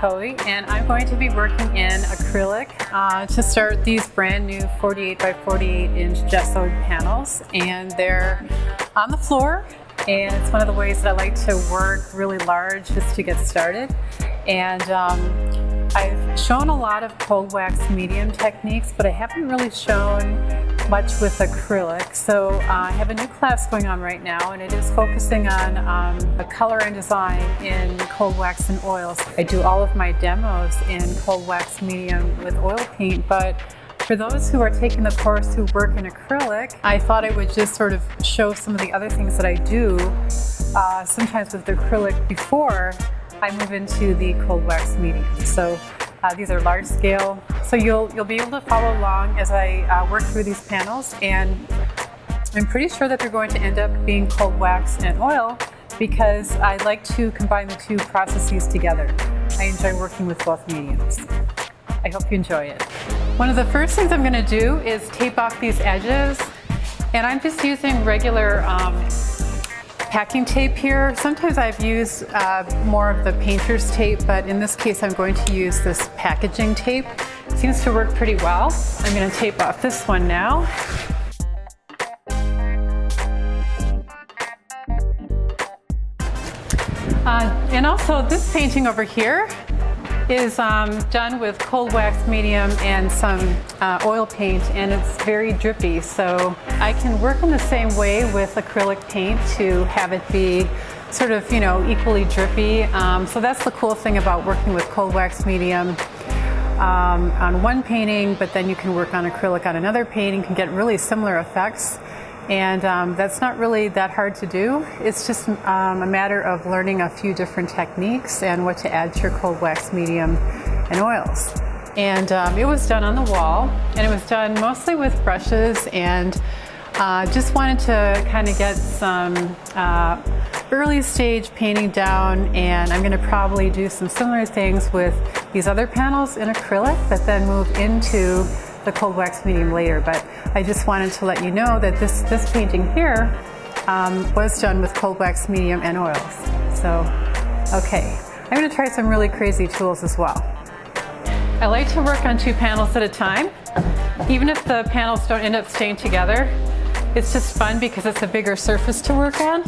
Caughey, and I'm going to be working in acrylic to start these brand new 48 by 48 inch gessoed panels, and they're on the floor, and it's one of the ways that I like to work really large just to get started. And I've shown a lot of cold wax medium techniques, but I haven't really shown much with acrylic. So I have a new class going on right now, and it is focusing on a color and design in cold wax and oils. I do all of my demos in cold wax medium with oil paint, but for those who are taking the course who work in acrylic, I thought I would just sort of show some of the other things that I do sometimes with acrylic before I move into the cold wax medium. So these are large scale, so you'll be able to follow along as I work through these panels, and I'm pretty sure that they're going to end up being cold wax and oil because I like to combine the two processes together. I enjoy working with both mediums. I hope you enjoy it. One of the first things I'm going to do is tape off these edges, and I'm just using regular packing tape here. Sometimes I've used more of the painter's tape, but in this case I'm going to use this packaging tape. It seems to work pretty well. I'm going to tape off this one now. And also this painting over here is done with cold wax medium and some oil paint, and it's very drippy, so I can work in the same way with acrylic paint to have it be sort of, equally drippy. So that's the cool thing about working with cold wax medium on one painting, but then you can work on acrylic on another painting, can get really similar effects. And that's not really that hard to do. It's just a matter of learning a few different techniques and what to add to your cold wax medium and oils. And it was done on the wall, and it was done mostly with brushes, and just wanted to kind of get some early stage painting down, and I'm going to probably do some similar things with these other panels in acrylic, but then move into the cold wax medium later. But I just wanted to let you know that this painting here was done with cold wax medium and oils. So, okay, I'm going to try some really crazy tools as well. I like to work on 2 panels at a time, even if the panels don't end up staying together. It's just fun because it's a bigger surface to work on.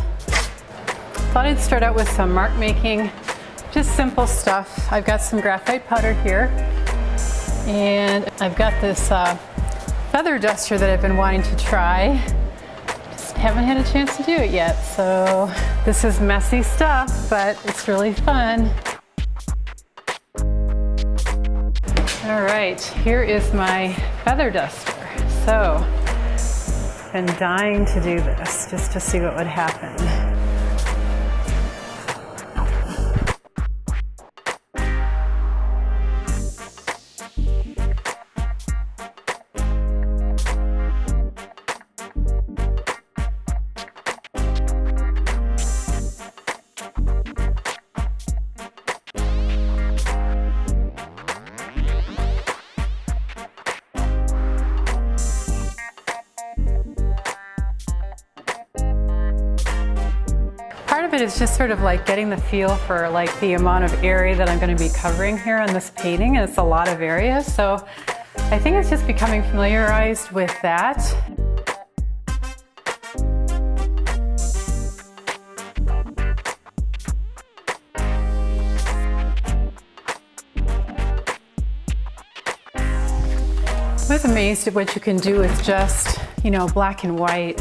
Thought I'd start out with some mark making, just simple stuff. I've got some graphite powder here, and I've got this feather duster that I've been wanting to try. Just haven't had a chance to do it yet, so this is messy stuff, but it's really fun. All right, here is my feather duster. So, I've been dying to do this just to see what would happen. Part of it is just sort of like getting the feel for like the amount of area that I'm going to be covering here on this painting, and it's a lot of area, so I think it's just becoming familiarized with that. I was amazed at what you can do with just, black and white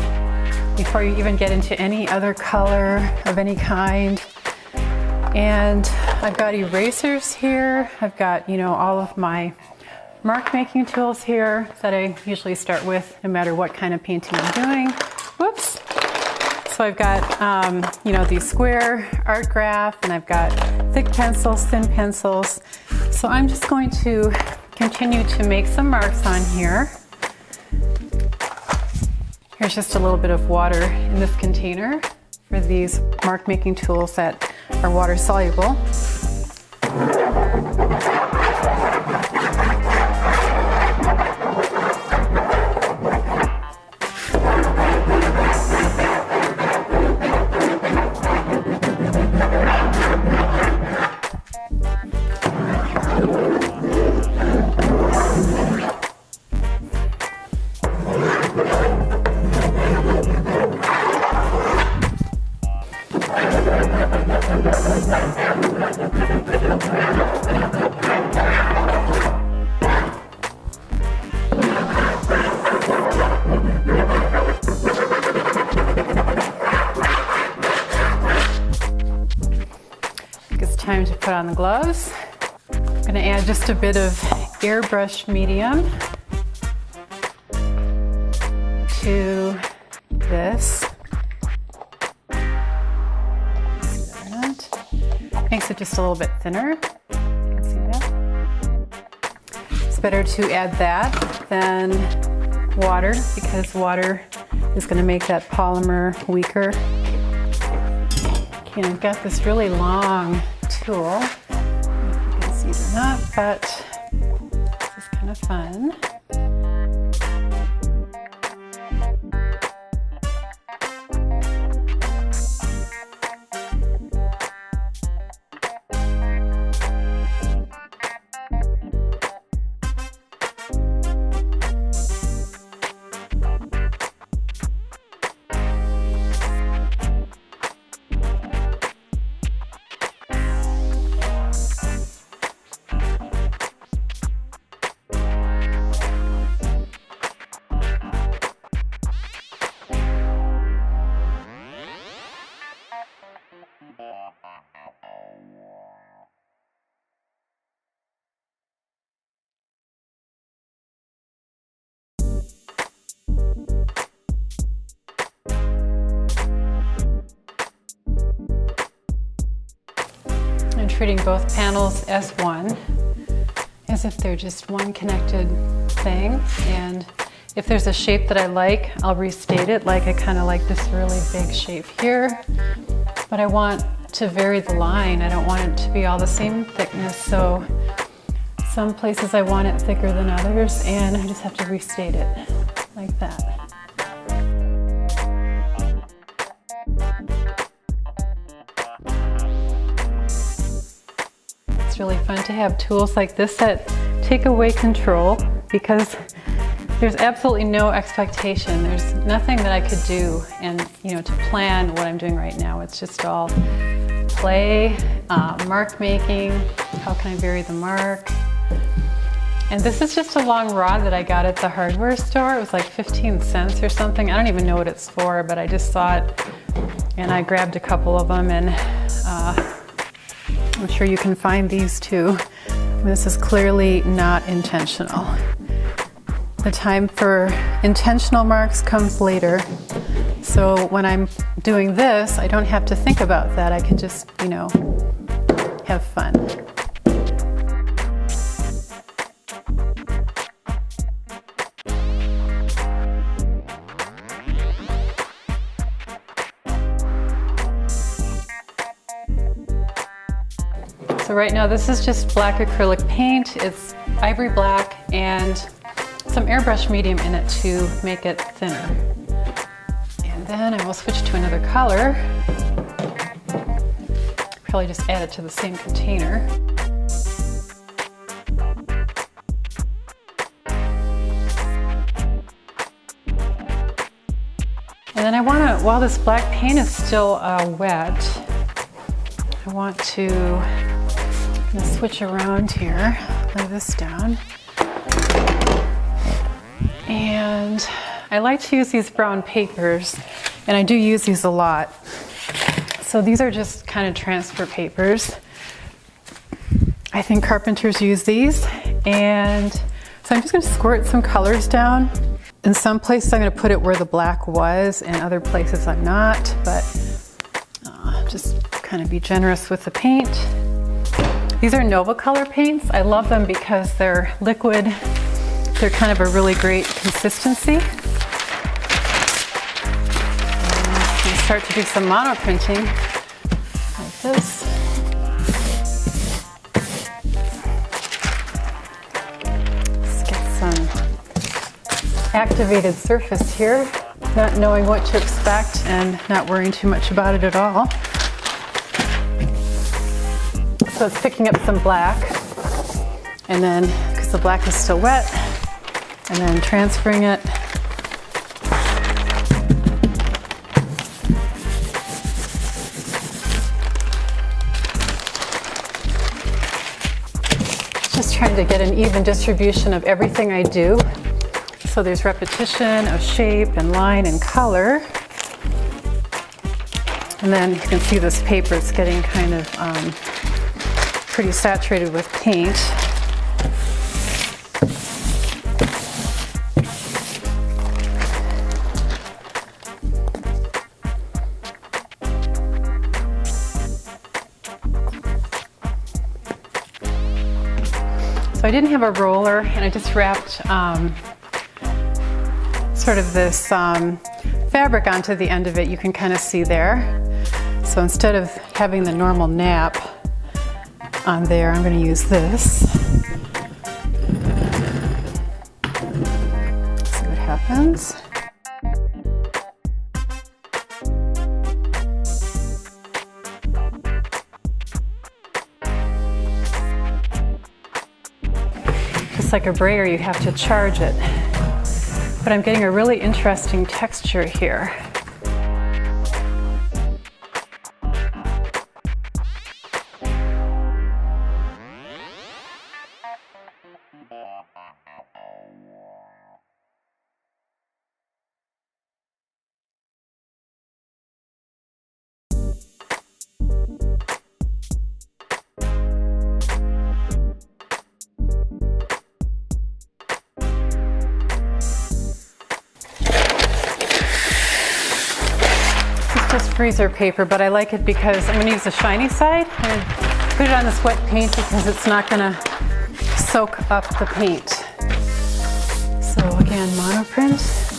before you even get into any other color of any kind. And I've got erasers here. I've got, all of my mark making tools here that I usually start with no matter what kind of painting I'm doing. Whoops. So I've got, these square art graph, and I've got thick pencils, thin pencils. So I'm just going to continue to make some marks on here. Here's just a little bit of water in this container for these mark making tools that are water soluble. put on the gloves. I'm going to add just a bit of airbrush medium to this. Makes it just a little bit thinner. You can see that. It's better to add that than water because water is going to make that polymer weaker. Okay, I've got this really long tool. I don't know if you can see it or not, but this is kind of fun. I'm treating both panels as one, as if they're just one connected thing. And if there's a shape that I like, I'll restate it. Like I kind of like this really big shape here, but I want to vary the line. I don't want it to be all the same thickness. So some places I want it thicker than others, and I just have to restate it like that. It's really fun to have tools like this that take away control because there's absolutely no expectation. There's nothing that I could do and to plan what I'm doing right now. It's just all play, mark making, how can I vary the mark. And this is just a long rod that I got at the hardware store. It was like 15 cents or something. I don't even know what it's for, but I just saw it and I grabbed a couple of them, and I'm sure you can find these too. This is clearly not intentional. The time for intentional marks comes later. So when I'm doing this, I don't have to think about that. I can just, have fun. So right now this is just black acrylic paint. It's ivory black and some airbrush medium in it to make it thinner. And then I will switch to another color. Probably just add it to the same container. And then I want to, while this black paint is still wet, I want to switch around here, lay this down. And I like to use these brown papers, and I do use these a lot. So these are just kind of transfer papers. I think carpenters use these, and so I'm just going to squirt some colors down. In some places I'm going to put it where the black was, and other places I'm not, but just kind of be generous with the paint. These are Nova Color paints. I love them because they're liquid. They're kind of a really great consistency. And start to do some mono printing like this. Let's get some activated surface here, not knowing what to expect and not worrying too much about it at all. So it's picking up some black, and then, because the black is still wet, and then transferring it. Just trying to get an even distribution of everything I do. So there's repetition of shape and line and color. And then you can see this paper, it's getting kind of pretty saturated with paint. So I didn't have a roller, and I just wrapped sort of this fabric onto the end of it. You can kind of see there. So instead of having the normal nap on there, I'm going to use this. See what happens. Just like a brayer, you have to charge it. But I'm getting a really interesting texture here. Just freezer paper, but I like it because I'm going to use the shiny side and put it on this wet paint because it's not going to soak up the paint. So again, monoprint.